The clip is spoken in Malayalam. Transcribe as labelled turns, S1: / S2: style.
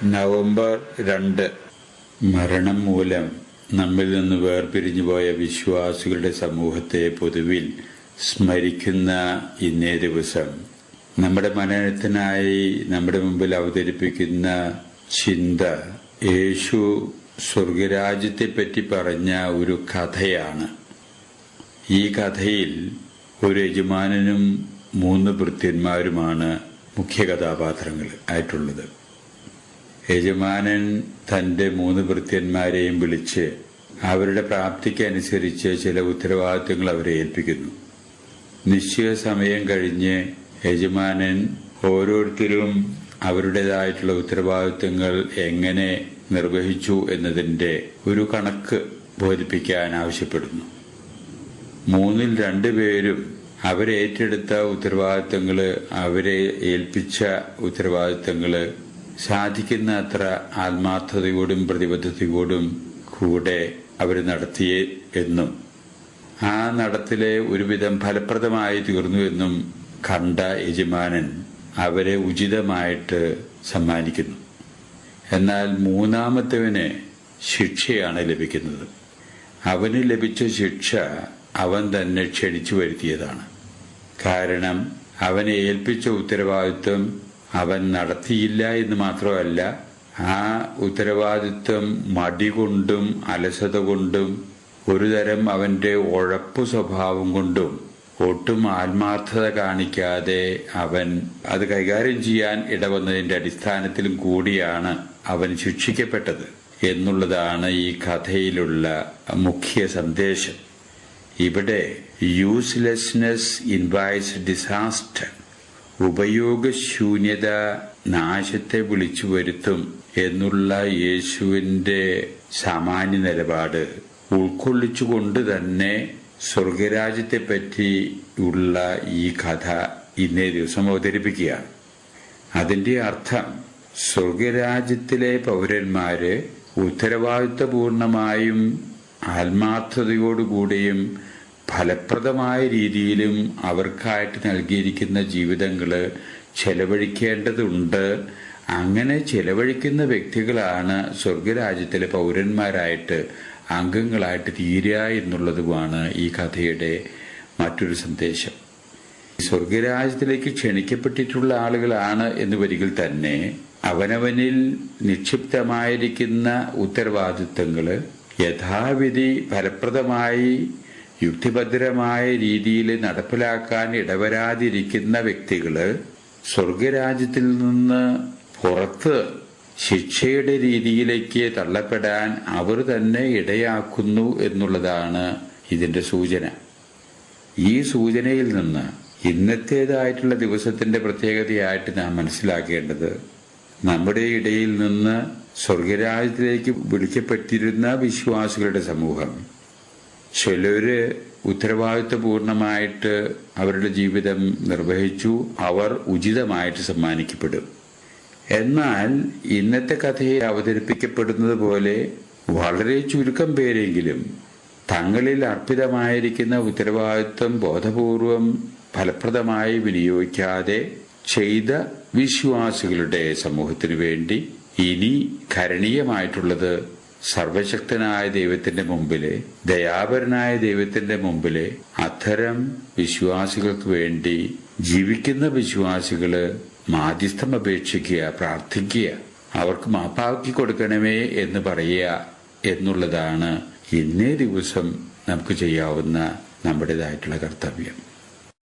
S1: നവംബർ 2 മരണം മൂലം നമ്മിൽ നിന്ന് വേർപിരിഞ്ഞുപോയ വിശ്വാസികളുടെ സമൂഹത്തെ പൊതുവിൽ സ്മരിക്കുന്ന ഇന്നേ ദിവസം നമ്മുടെ മനനത്തിനായി നമ്മുടെ മുമ്പിൽ അവതരിപ്പിക്കുന്ന ചിന്ത യേശു സ്വർഗരാജ്യത്തെപ്പറ്റി പറഞ്ഞ ഒരു കഥയാണ്. ഈ കഥയിൽ ഒരു യജമാനനും 3 ഭൃത്യന്മാരുമാണ് മുഖ്യ കഥാപാത്രങ്ങൾ ആയിട്ടുള്ളത്. യജമാനൻ തന്റെ 3 ഭൃത്യന്മാരെയും വിളിച്ച് അവരുടെ പ്രാപ്തിക്കനുസരിച്ച് ചില ഉത്തരവാദിത്തങ്ങൾ അവരെ ഏൽപ്പിക്കുന്നു. നിശ്ചയ സമയം കഴിഞ്ഞ് യജമാനൻ ഓരോരുത്തരും അവരുടേതായിട്ടുള്ള ഉത്തരവാദിത്തങ്ങൾ എങ്ങനെ നിർവഹിച്ചു എന്നതിന്റെ ഒരു കണക്ക് ബോധിപ്പിക്കാൻ ആവശ്യപ്പെടുന്നു. 3-ൽ 2 പേരും അവരേറ്റെടുത്ത ഉത്തരവാദിത്തങ്ങള്, അവരെ ഏൽപ്പിച്ച ഉത്തരവാദിത്തങ്ങള് സാധിക്കുന്ന അത്ര ആത്മാർത്ഥതയോടും പ്രതിബദ്ധതയോടും കൂടെ അവർ നടത്തിയേ എന്നും ആ നടത്തിലെ ഒരുവിധം ഫലപ്രദമായി തീർന്നു എന്നും കണ്ട യജമാനൻ അവരെ ഉചിതമായിട്ട് സമ്മാനിക്കുന്നു. എന്നാൽ 3-ാമത്തവന് ശിക്ഷയാണ് ലഭിക്കുന്നത്. അവന് ലഭിച്ച ശിക്ഷ അവൻ തന്നെ ക്ഷണിച്ചു വരുത്തിയതാണ്. കാരണം അവനെ ഏൽപ്പിച്ച ഉത്തരവാദിത്വം അവൻ നടത്തിയില്ല എന്ന് മാത്രമല്ല, ആ ഉത്തരവാദിത്വം മടി കൊണ്ടും അലസത കൊണ്ടും ഒരുതരം അവന്റെ ഉഴപ്പു സ്വഭാവം കൊണ്ടും ഒട്ടും ആത്മാർത്ഥത കാണിക്കാതെ അവൻ അത് കൈകാര്യം ചെയ്യാൻ ഇടവന്നതിന്റെ അടിസ്ഥാനത്തിലും കൂടിയാണ് അവൻ ശിക്ഷിക്കപ്പെട്ടത് എന്നുള്ളതാണ് ഈ കഥയിലുള്ള മുഖ്യ സന്ദേശം. ഇവിടെ യൂസ്ലെസ്നെസ് ഇൻവൈറ്റ്സ് ഡിസാസ്റ്റർ, ഉപയോഗശൂന്യത നാശത്തെ വിളിച്ചു വരുത്തും എന്നുള്ള യേശുവിന്റെ സാമാന്യ നിലപാട് ഉൾക്കൊള്ളിച്ചുകൊണ്ട് തന്നെ സ്വർഗരാജ്യത്തെപ്പറ്റി ഉള്ള ഈ കഥ ഇന്നേ ദിവസം അവതരിപ്പിക്കുകയാണ്. അതിന്റെ അർത്ഥം സ്വർഗരാജ്യത്തിലെ പൗരന്മാര് ഉത്തരവാദിത്വപൂർണമായും ആത്മാർത്ഥതയോടുകൂടിയും ഫലപ്രദമായ രീതിയിലും അവർക്കായിട്ട് നൽകിയിരിക്കുന്ന ജീവിതങ്ങള് ചെലവഴിക്കേണ്ടതുണ്ട്. അങ്ങനെ ചെലവഴിക്കുന്ന വ്യക്തികളാണ് സ്വർഗരാജ്യത്തിലെ പൗരന്മാരായിട്ട് അംഗങ്ങളായിട്ട് തീരുക എന്നുള്ളതുമാണ് ഈ കഥയുടെ മറ്റൊരു സന്ദേശം. സ്വർഗരാജ്യത്തിലേക്ക് ക്ഷണിക്കപ്പെട്ടിട്ടുള്ള ആളുകളാണ് എന്ന് വരികിൽ തന്നെ അവനവനിൽ നിക്ഷിപ്തമായിരിക്കുന്ന ഉത്തരവാദിത്തങ്ങള് യഥാവിധി ഫലപ്രദമായി യുക്തിഭദ്രമായ രീതിയിൽ നടപ്പിലാക്കാൻ ഇടവരാതിരിക്കുന്ന വ്യക്തികള് സ്വർഗരാജ്യത്തിൽ നിന്ന് പുറത്ത് ശിക്ഷയുടെ രീതിയിലേക്ക് തള്ളപ്പെടാൻ അവർ തന്നെ ഇടയാക്കുന്നു എന്നുള്ളതാണ് ഇതിന്റെ സൂചന. ഈ സൂചനയിൽ നിന്ന് ഇന്നത്തേതായിട്ടുള്ള ദിവസത്തിന്റെ പ്രത്യേകതയായിട്ട് നാം മനസ്സിലാക്കേണ്ടത്, നമ്മുടെ ഇടയിൽ നിന്ന് സ്വർഗരാജ്യത്തിലേക്ക് വിളിക്കപ്പെട്ടിരുന്ന വിശ്വാസികളുടെ സമൂഹം ചിലര് ഉത്തരവാദിത്വപൂർണമായിട്ട് അവരുടെ ജീവിതം നിർവഹിച്ചു, അവർ ഉചിതമായിട്ട് സമ്മാനിക്കപ്പെടും. എന്നാൽ ഇന്നത്തെ കഥയിൽ അവതരിപ്പിക്കപ്പെടുന്നത് പോലെ വളരെ ചുരുക്കം പേരെങ്കിലും തങ്ങളിൽ അർപ്പിതമായിരിക്കുന്ന ഉത്തരവാദിത്വം ബോധപൂർവം ഫലപ്രദമായി വിനിയോഗിക്കാതെ ചെയ്ത വിശ്വാസികളുടെ സമൂഹത്തിനു വേണ്ടി ഇനി കരണീയമായിട്ടുള്ളത് സർവശക്തനായ ദൈവത്തിന്റെ മുമ്പില്, ദയാപരനായ ദൈവത്തിന്റെ മുമ്പില് അത്തരം വിശ്വാസികൾക്ക് വേണ്ടി ജീവിക്കുന്ന വിശ്വാസികള് മാധ്യസ്ഥം അപേക്ഷിക്കുക, പ്രാർത്ഥിക്കുക, അവർക്ക് മാപ്പാക്കി കൊടുക്കണമേ എന്ന് പറയുക എന്നുള്ളതാണ് ഇന്നേ ദിവസം നമുക്ക് ചെയ്യാവുന്ന നമ്മുടേതായിട്ടുള്ള കർത്തവ്യം.